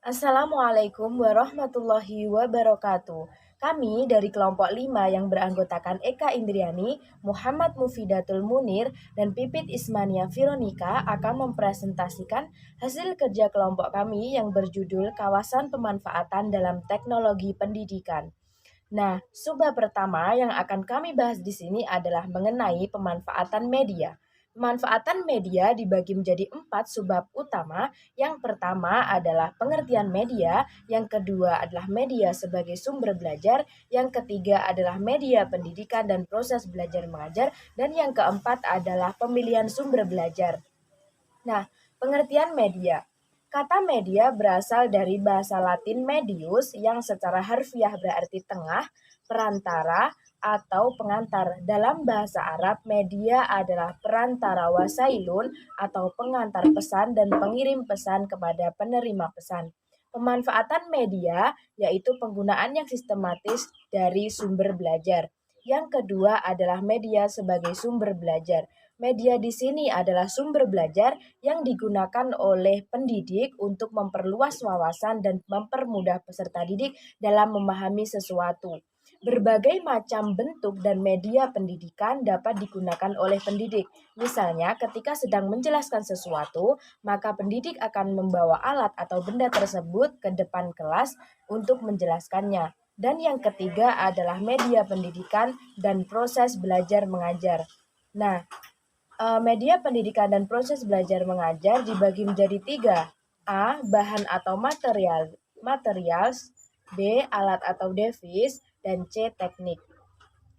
Assalamualaikum warahmatullahi wabarakatuh. Kami dari kelompok 5 yang beranggotakan Eka Indriani, Muhammad Mufidatul Munir, dan Pipit Ismania Veronica akan mempresentasikan hasil kerja kelompok kami yang berjudul Kawasan Pemanfaatan dalam Teknologi Pendidikan. Nah, subbab pertama yang akan kami bahas di sini adalah mengenai pemanfaatan media. Pemanfaatan media dibagi menjadi 4 subbab utama. Yang pertama adalah pengertian media, yang kedua adalah media sebagai sumber belajar, yang ketiga adalah media pendidikan dan proses belajar mengajar, dan yang keempat adalah pemilihan sumber belajar. Nah, pengertian media. Kata media berasal dari bahasa Latin medius yang secara harfiah berarti tengah, perantara, atau pengantar. Dalam bahasa Arab, media adalah perantara wasailun atau pengantar pesan dan pengirim pesan kepada penerima pesan. Pemanfaatan media yaitu penggunaan yang sistematis dari sumber belajar. Yang kedua adalah media sebagai sumber belajar. Media di sini adalah sumber belajar yang digunakan oleh pendidik untuk memperluas wawasan dan mempermudah peserta didik dalam memahami sesuatu. Berbagai macam bentuk dan media pendidikan dapat digunakan oleh pendidik. Misalnya, ketika sedang menjelaskan sesuatu, maka pendidik akan membawa alat atau benda tersebut ke depan kelas untuk menjelaskannya. Dan yang ketiga adalah media pendidikan dan proses belajar mengajar. Nah, media pendidikan dan proses belajar mengajar dibagi menjadi tiga. A. Bahan atau materials. B. Alat atau device. Dan C. Teknik.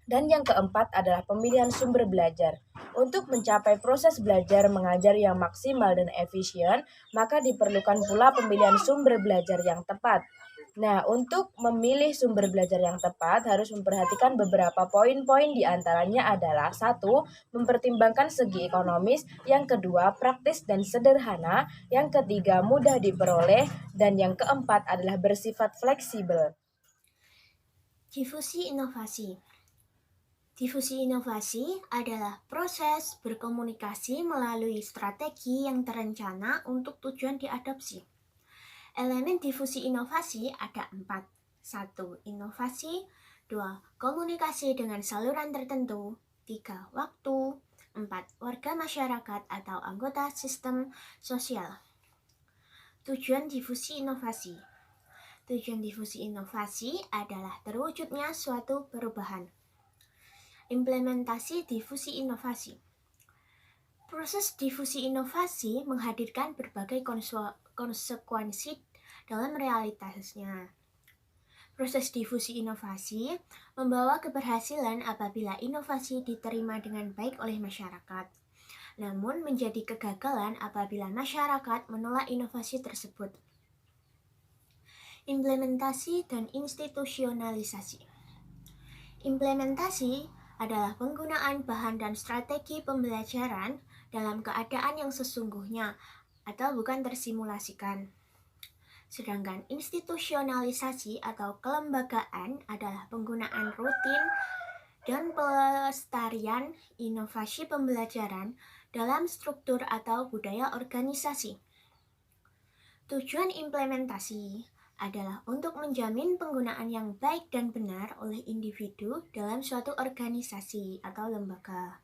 Dan yang keempat adalah pemilihan sumber belajar. Untuk mencapai proses belajar mengajar yang maksimal dan efisien, maka diperlukan pula pemilihan sumber belajar yang tepat. Nah, untuk memilih sumber belajar yang tepat harus memperhatikan beberapa poin-poin, di antaranya adalah satu, mempertimbangkan segi ekonomis, yang kedua praktis dan sederhana, yang ketiga mudah diperoleh, dan yang keempat adalah bersifat fleksibel. Difusi inovasi. Difusi inovasi adalah proses berkomunikasi melalui strategi yang terencana untuk tujuan diadopsi. Elemen difusi inovasi ada 4. 1. Inovasi. 2. Komunikasi dengan saluran tertentu. 3. Waktu. 4. Warga masyarakat atau anggota sistem sosial. Tujuan difusi inovasi. Tujuan difusi inovasi adalah terwujudnya suatu perubahan. Implementasi difusi inovasi. Proses difusi inovasi menghadirkan berbagai konsekuensi dalam realitasnya. Proses difusi inovasi membawa keberhasilan apabila inovasi diterima dengan baik oleh masyarakat. Namun menjadi kegagalan apabila masyarakat menolak inovasi tersebut. Implementasi dan institusionalisasi. Implementasi adalah penggunaan bahan dan strategi pembelajaran dalam keadaan yang sesungguhnya atau bukan tersimulasikan. Sedangkan institusionalisasi atau kelembagaan adalah penggunaan rutin dan pelestarian inovasi pembelajaran dalam struktur atau budaya organisasi. Tujuan implementasi adalah untuk menjamin penggunaan yang baik dan benar oleh individu dalam suatu organisasi atau lembaga.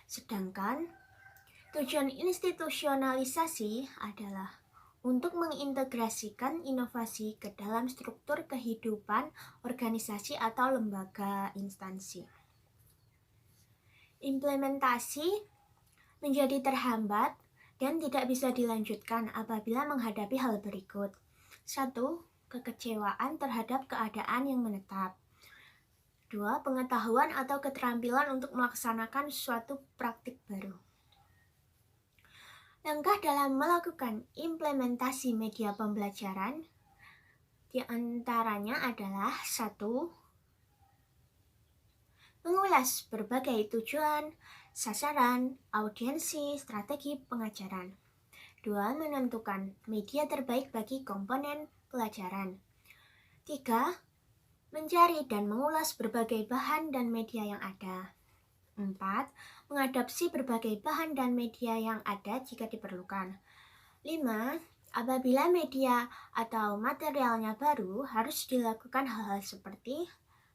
Sedangkan tujuan institusionalisasi adalah untuk mengintegrasikan inovasi ke dalam struktur kehidupan organisasi atau lembaga instansi. Implementasi menjadi terhambat dan tidak bisa dilanjutkan apabila menghadapi hal berikut. 1. Kekecewaan terhadap keadaan yang menetap. 2. Pengetahuan atau keterampilan untuk melaksanakan suatu praktik baru. Langkah dalam melakukan implementasi media pembelajaran di antaranya adalah 1. Mengulas berbagai tujuan, sasaran, audiensi, strategi pengajaran. 2. Menentukan media terbaik bagi komponen pelajaran. 3. Mencari dan mengulas berbagai bahan dan media yang ada. 4. Mengadopsi berbagai bahan dan media yang ada jika diperlukan. 5. Apabila media atau materialnya baru, harus dilakukan hal-hal seperti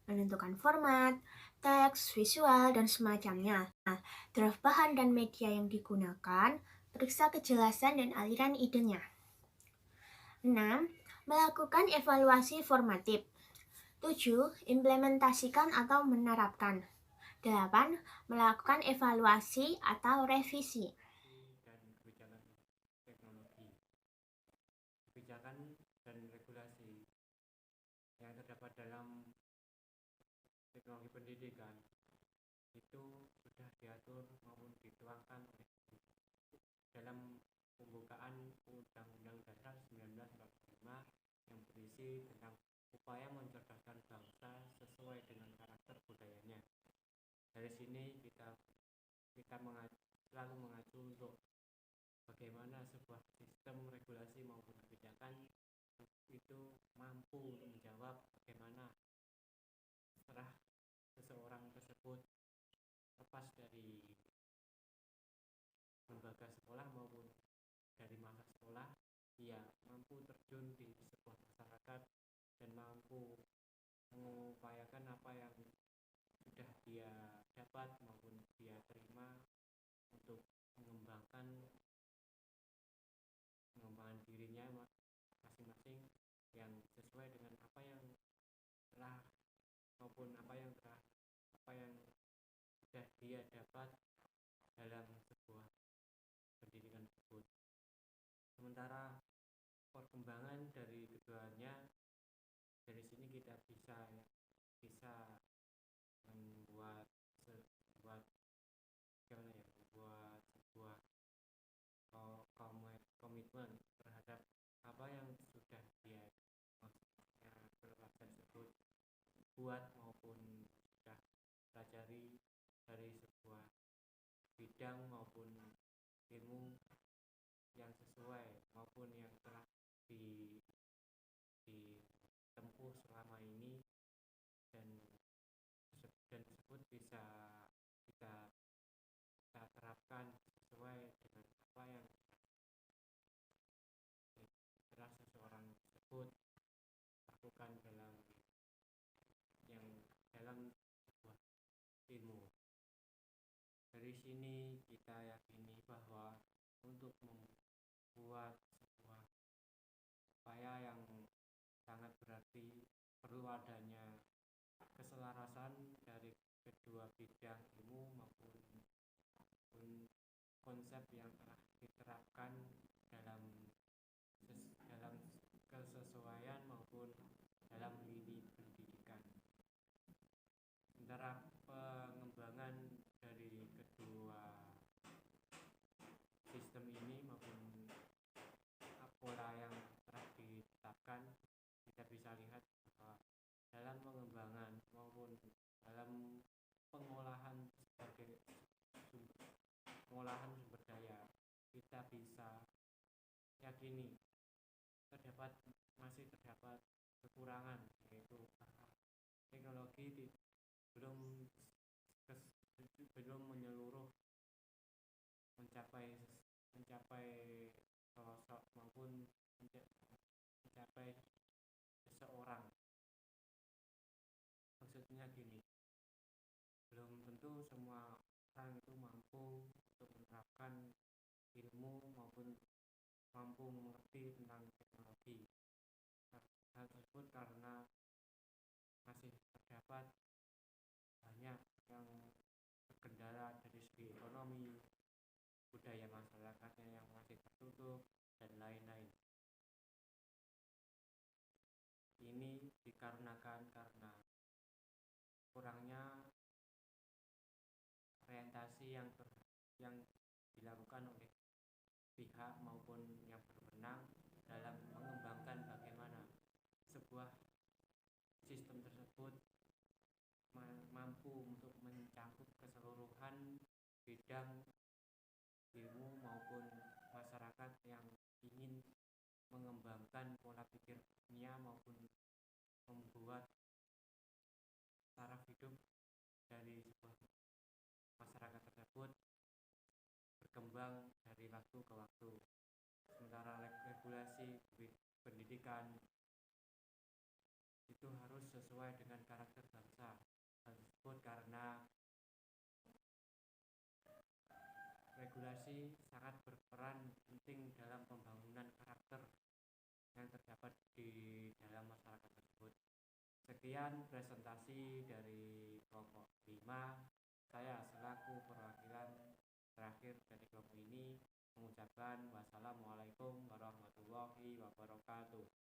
menentukan format, teks, visual, dan semacamnya. Nah, draft bahan dan media yang digunakan, periksa kejelasan dan aliran idenya. 6. Melakukan evaluasi formatif. 7. Implementasikan atau menerapkan. 8. Melakukan evaluasi atau revisi. Dan kebijakan teknologi. Kebijakan dan regulasi yang terdapat dalam teknologi pendidikan itu sudah diatur maupun dituangkan dalam pembukaan Undang-Undang Dasar 1945 yang berisi tentang upaya mencerdaskan bangsa sesuai dengan karakter budayanya. Dari sini kita selalu mengacu untuk bagaimana sebuah sistem regulasi maupun kebijakan itu mampu menjawab bagaimana setelah seseorang tersebut lepas dari lembaga sekolah maupun dari masa sekolah, ia mampu terjun di sebuah masyarakat dan mampu mengupayakan apa yang sudah dia dapat maupun dia terima untuk mengembangkan dirinya masing-masing yang sesuai dengan apa yang telah maupun apa yang sudah dia dapat dalam sebuah pendidikan tersebut. Sementara perkembangan dari keduanya, dari sini kita bisa membuat sebuah komitmen terhadap apa yang sudah dia tersebut buat maupun sudah pelajari dari sebuah bidang maupun ilmu yang sesuai maupun yang telah ditempuh selama ini dan tersebut bisa kita terapkan sesuai dengan apa yang telah seseorang tersebut lakukan dalam sebuah ilmu. Dari sini kita yakini bahwa untuk membuat sebuah upaya yang sangat berarti perlu adanya keselarasan dari kedua bidang ilmu maupun konsep yang telah diterapkan dalam kesesuaian maupun dalam lini pendidikan. Sementara pengembangan dari kedua sistem ini maupun pola yang telah ditetapkan, kita bisa lihat bahwa dalam pengembangan maupun dalam pengolahan sumber daya, kita bisa yakini masih terdapat kekurangan, yaitu teknologi belum menyeluruh mencapai sosok maupun mencapai seseorang. Maksudnya gini, belum tentu semua orang itu mampu untuk menerapkan ilmu maupun mampu mengerti tentang teknologi. Hal tersebut karena masih terdapat banyak yang terkendala dari segi ekonomi, budaya masyarakatnya yang masih tertutup, dan lain-lain. Ini dikarenakan karena kurangnya orientasi yang dilakukan oleh pihak maupun yang berwenang dalam mengembangkan bagaimana sebuah sistem tersebut mampu untuk mencakup keseluruhan bidang ilmu maupun masyarakat yang ingin mengembangkan pola pikirnya maupun membuat taraf hidup dari sebuah masyarakat tersebut berkembang dari waktu ke waktu. Sementara regulasi pendidikan itu harus sesuai dengan karakter bangsa. Hal tersebut karena regulasi sangat berperan penting dalam pembangunan karakter yang terdapat di dalam masyarakat tersebut. Sekian presentasi dari kelompok 5. Saya selaku perwakilan terakhir dari kelompok ini mengucapkan wassalamualaikum warahmatullahi wabarakatuh.